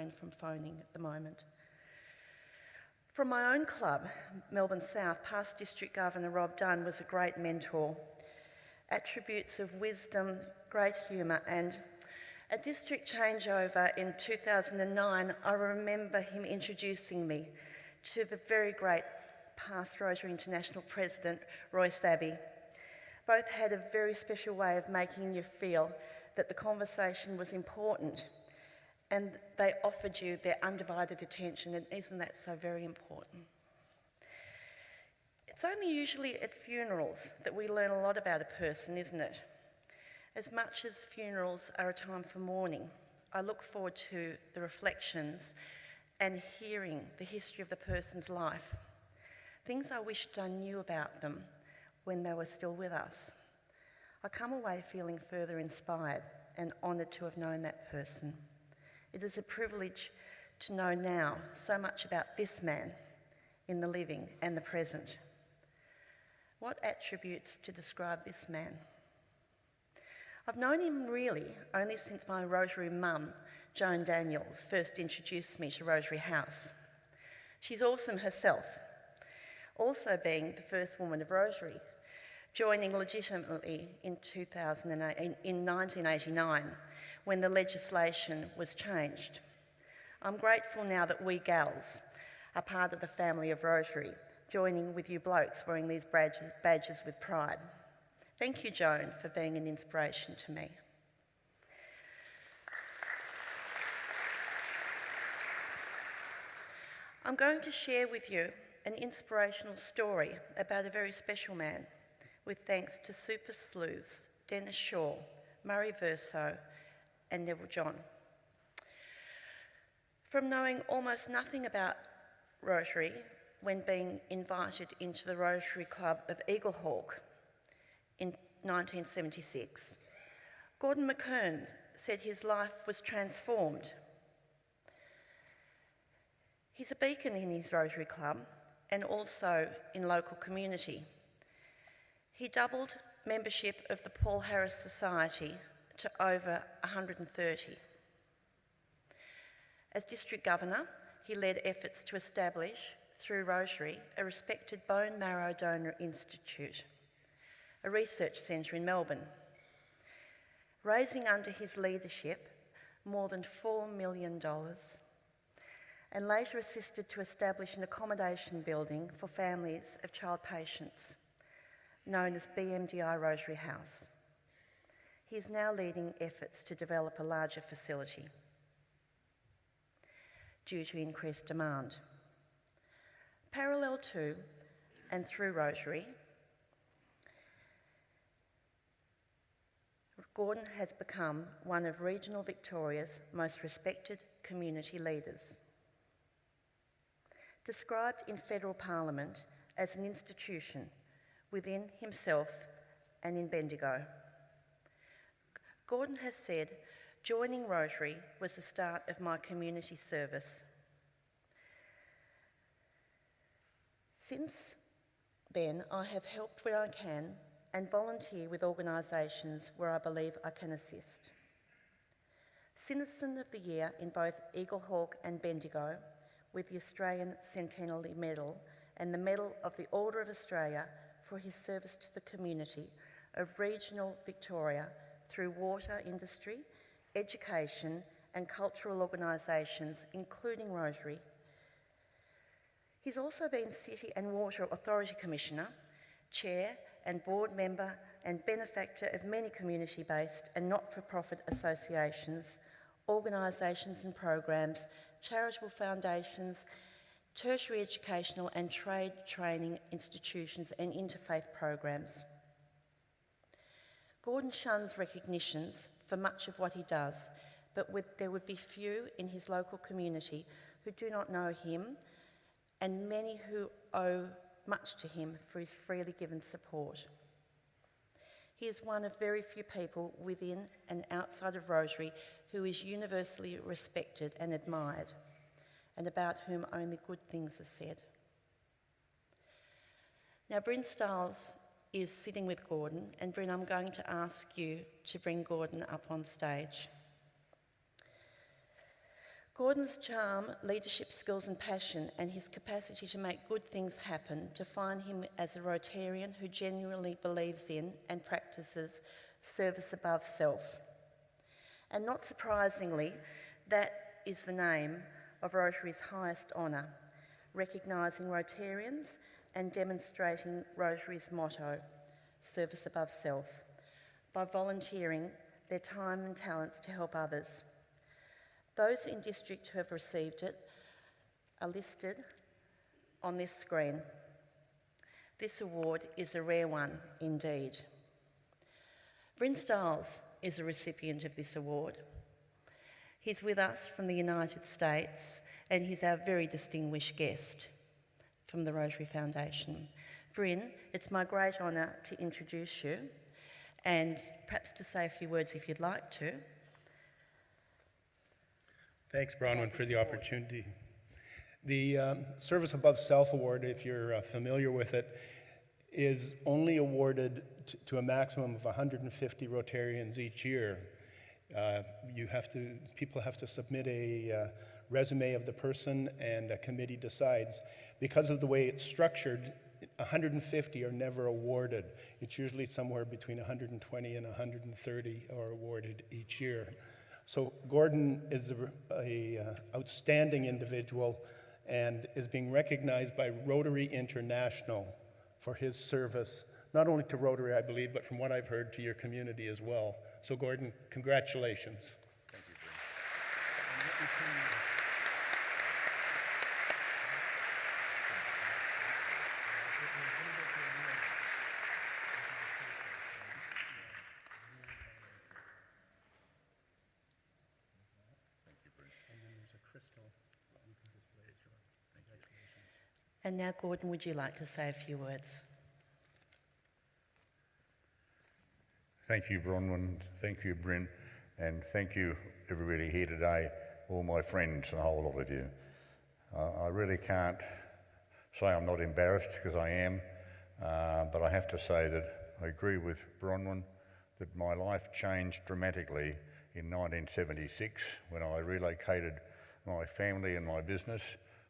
refrain from phoning at the moment. From my own club, Melbourne South, past District Governor Rob Dunn was a great mentor. Attributes of wisdom, great humour, and at district changeover in 2009, I remember him introducing me to the very great past Rotary International President, Royce Abbey. Both had a very special way of making you feel that the conversation was important, and they offered you their undivided attention, and isn't that so very important? It's only usually at funerals that we learn a lot about a person, isn't it? As much as funerals are a time for mourning, I look forward to the reflections and hearing the history of the person's life. Things I wished I knew about them when they were still with us. I come away feeling further inspired and honoured to have known that person. It is a privilege to know now so much about this man in the living and the present. What attributes to describe this man? I've known him really only since my Rotary mum, Joan Daniels, first introduced me to Rotary House. She's awesome herself, also being the first woman of Rotary, joining legitimately in 1989 when the legislation was changed. I'm grateful now that we gals are part of the family of Rotary, joining with you blokes wearing these badges with pride. Thank you, Joan, for being an inspiration to me. I'm going to share with you an inspirational story about a very special man, with thanks to super sleuths Dennis Shaw, Murray Verso, and Neville John. From knowing almost nothing about Rotary when being invited into the Rotary Club of Eaglehawk in 1976, Gordon McKern said his life was transformed. He's a beacon in his Rotary Club and also in local community. He doubled membership of the Paul Harris Society to over 130. As District Governor, he led efforts to establish, through Rotary, a respected bone marrow donor institute, a research centre in Melbourne, raising under his leadership more than $4 million, and later assisted to establish an accommodation building for families of child patients, known as BMDI Rotary House. He is now leading efforts to develop a larger facility due to increased demand. Parallel to and through Rotary, Gordon has become one of regional Victoria's most respected community leaders. Described in federal parliament as an institution within himself and in Bendigo, Gordon has said, "Joining Rotary was the start of my community service. Since then, I have helped where I can and volunteer with organisations where I believe I can assist. Citizen of the Year in both Eaglehawk and Bendigo, with the Australian Centenary Medal and the Medal of the Order of Australia for his service to the community of regional Victoria through water industry, education and cultural organisations, including Rotary. He's also been City and Water Authority Commissioner, Chair and Board Member and benefactor of many community-based and not-for-profit associations, organisations and programs, charitable foundations, tertiary educational and trade training institutions and interfaith programs. Gordon shuns recognitions for much of what he does, but there would be few in his local community who do not know him, and many who owe much to him for his freely given support. He is one of very few people within and outside of Rotary who is universally respected and admired, and about whom only good things are said. Now, Bryn Stiles is sitting with Gordon, and Bryn, I'm going to ask you to bring Gordon up on stage. Gordon's charm, leadership skills and passion, and his capacity to make good things happen define him as a Rotarian who genuinely believes in and practices service above self. And not surprisingly, that is the name of Rotary's highest honour, recognising Rotarians and demonstrating Rotary's motto, service above self, by volunteering their time and talents to help others. Those in district who have received it are listed on this screen. This award is a rare one indeed. Bryn Stiles is a recipient of this award. He's with us from the United States and he's our very distinguished guest from the Rotary Foundation. Bryn, it's my great honour to introduce you and perhaps to say a few words if you'd like to. Thanks, Bronwyn, for the opportunity. The Service Above Self Award, if you're familiar with it, is only awarded to a maximum of 150 Rotarians each year. People have to submit a resume of the person and a committee decides. Because of the way it's structured, 150 are never awarded. It's usually somewhere between 120 and 130 are awarded each year. So Gordon is an outstanding individual and is being recognized by Rotary International for his service, not only to Rotary, I believe, but from what I've heard, to your community as well. So Gordon, congratulations. Thank you, Bryn. And now, Gordon, would you like to say a few words? Thank you, Bronwyn. Thank you, Bryn. And thank you, everybody here today, all my friends, a whole lot of you. I really can't say I'm not embarrassed, because I am, but I have to say that I agree with Bronwyn that my life changed dramatically in 1976 when I relocated my family and my business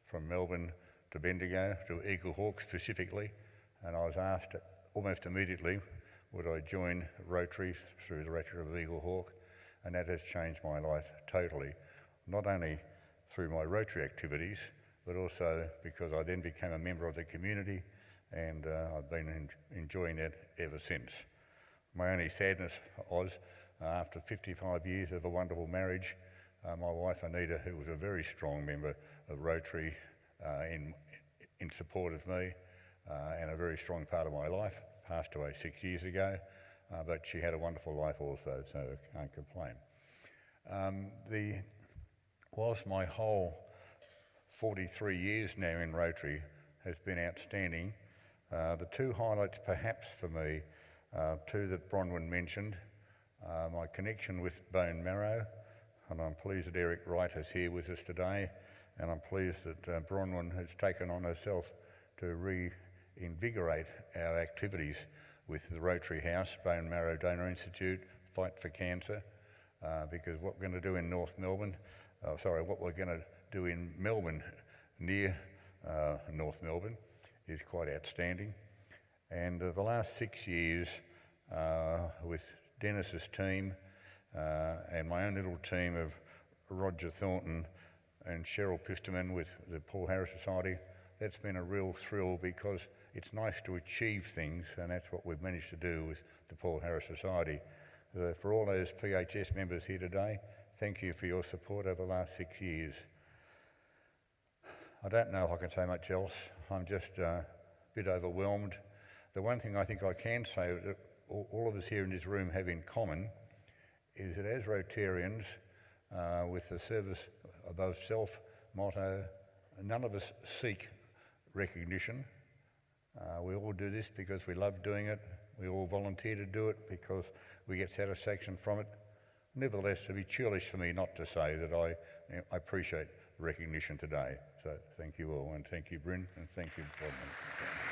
from Melbourne to Bendigo, to Eagle Hawk specifically, and I was asked almost immediately would I join Rotary through the Rotary of Eagle Hawk, and that has changed my life totally, not only through my Rotary activities, but also because I then became a member of the community, and I've been enjoying it ever since. My only sadness was, after 55 years of a wonderful marriage, my wife Anita, who was a very strong member of Rotary in support of me and a very strong part of my life, passed away 6 years ago, but she had a wonderful life also, so I can't complain. Whilst my whole 43 years now in Rotary has been outstanding, the two highlights perhaps for me, two that Bronwyn mentioned, my connection with bone marrow, and I'm pleased that Eric Wright is here with us today, and I'm pleased that Bronwyn has taken on herself to reinvigorate our activities with the Rotary House, Bone Marrow Donor Institute, Fight for Cancer, because what we're going to do in what we're going to do in Melbourne, near North Melbourne, is quite outstanding. And the last 6 years with Dennis's team and my own little team of Roger Thornton and Cheryl Pisterman with the Paul Harris Society, that's been a real thrill, because it's nice to achieve things, and that's what we've managed to do with the Paul Harris Society. For all those PHS members here today, thank you for your support over the last 6 years. I don't know if I can say much else. I'm just a bit overwhelmed. The one thing I think I can say that all of us here in this room have in common is that as Rotarians, with the service above self motto, none of us seek recognition. We all do this because we love doing it. We all volunteer to do it because we get satisfaction from it. Nevertheless, it'd be churlish for me not to say that I appreciate recognition today. So thank you all, and thank you, Bryn, and thank you, Bronwyn.